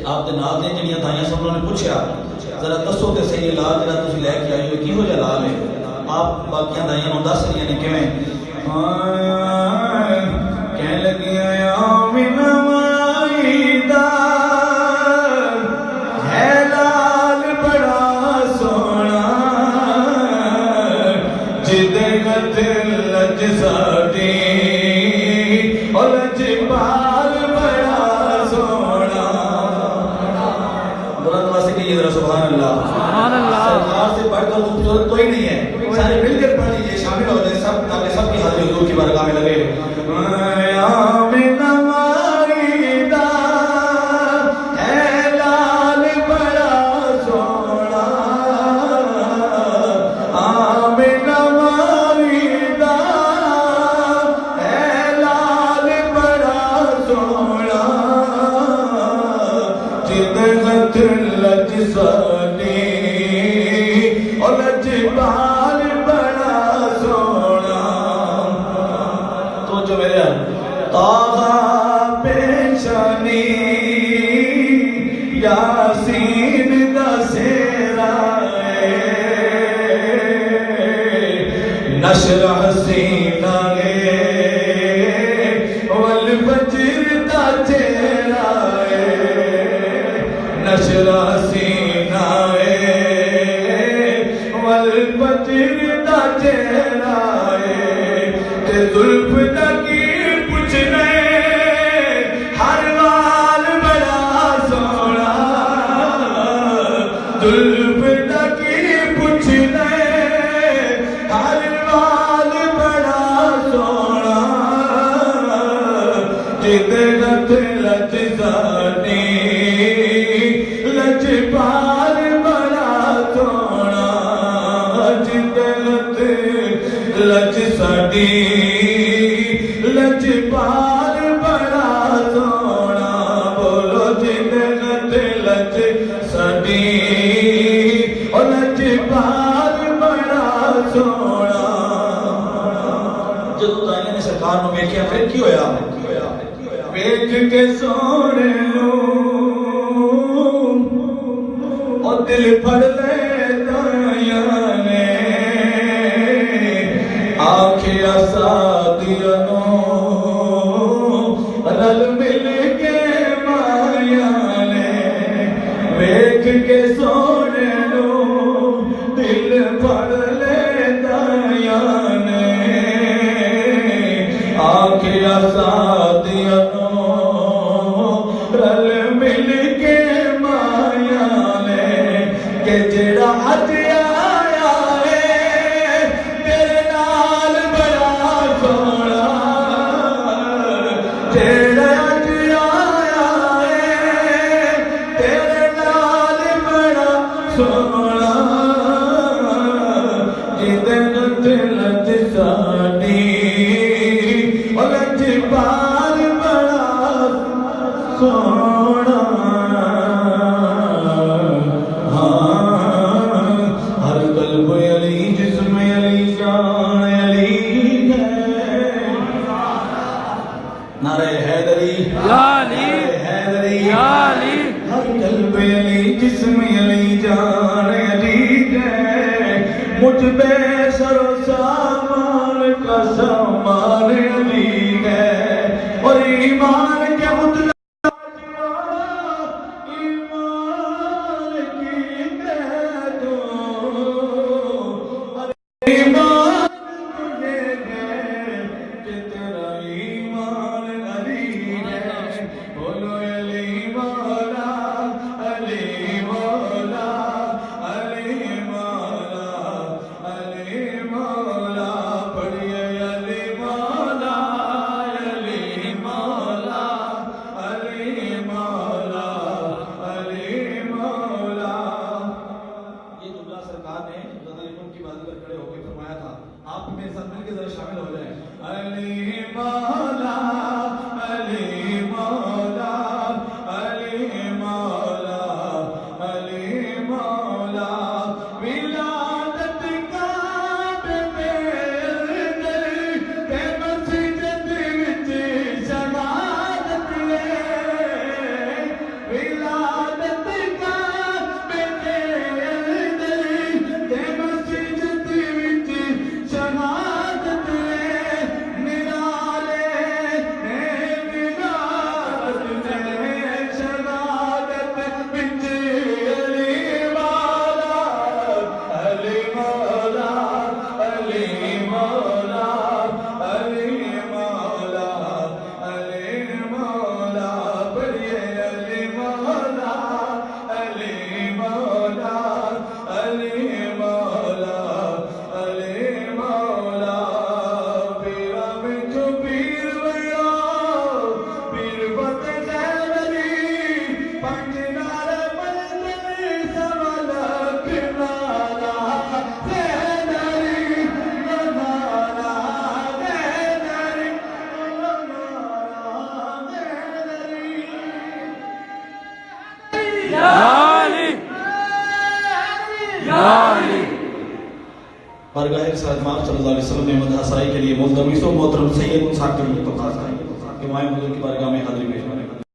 آپ دے نال دے جڑیاں دائیاں سب نے پوچھا ذرا دسو تے صحیح لال جڑا تسی لے کے آئے ہو کیہو جا لال ہے آپ باقیاں دائیاں نوں دس رہی نے کیویں کہن لگی آمینہ مائی دا ہے لال بڑا سونا جدے گت لج ساڈی او لج پال بڑا سونا سبحان اللہ سرکار سے بڑھ کر خوبصورت کوئی نہیں ہے سارے مل کر پڑھ لیجیے شامل ہو جائے سب تاکہ سب کی حاضری حضور کی بارگاہ میں لگے آمینہ مائی دا ہے لال بڑا سونا آمینہ مائی دا ہے لال بڑا سونا جدت لج ساڈی او لج پال بڑا سونا تو جو میرے طاہا پیشانی یاسین دا سیرا نشر حسینہ والفجر دا چہرہ نشر حسینہ والفجر دا چہرہ تے زلف دا کی پوچھنے ہر وال بڑا سونا زلف دا کی پوچھنے ہر وال بڑا سونا جدے گت لج ساڈی لج پال بڑا سونا جدت لج ساڈی لج پال بڑا سونا بولو جدت لج ساڈی او لج پال بڑا سونا جدو دائیاں نے سرکار نو ویکھیا پھر کی ہویا ویکھ کے سونے دل پڑ لے دائیاں نے آنکھیں سادیاں نو رل مل کے مایاں نے ویکھ کے سونے نو دل پڑ لے دائیاں نے آنکھیں سادیاں نو رل مل کے کہ جڑا اج آیا ہے تیرے نال بڑا سونا جڑا اج آیا ہے تیرے نال بڑا سونا جدے گت لج ساڈی او لج پال بڑا سونا نعرہ حیدری حیدری ہر قلب علی جسم علی جان علی ہے مجھ بے سر و سامان کا سامان علی ہے اور ایمان کے مطلب مولا علی مولا علی مولا علی مولا ولادت کعبے تے مسجد وچ شہادت ولادت کعبے تے مسجد وچ شہادت نرالے ولادت شہادت وچ علی مولا علی مولا علی مولا علی مولا بڑھے علی مولا علی مولا علی مولا علی مولا پیرا بچو پیر ویا پیر فتح خیبری پنج نار مندر سوالک نارا خیبری نارا خیبری بارگاہ رسالت مآب صلی اللہ علیہ وسلم میں مدح سرائی کے لیے ملتمس و محترم سید مساق کے لیے تقاضا ہے کہ مائے حضور کی بارگاہ میں حاضری پیش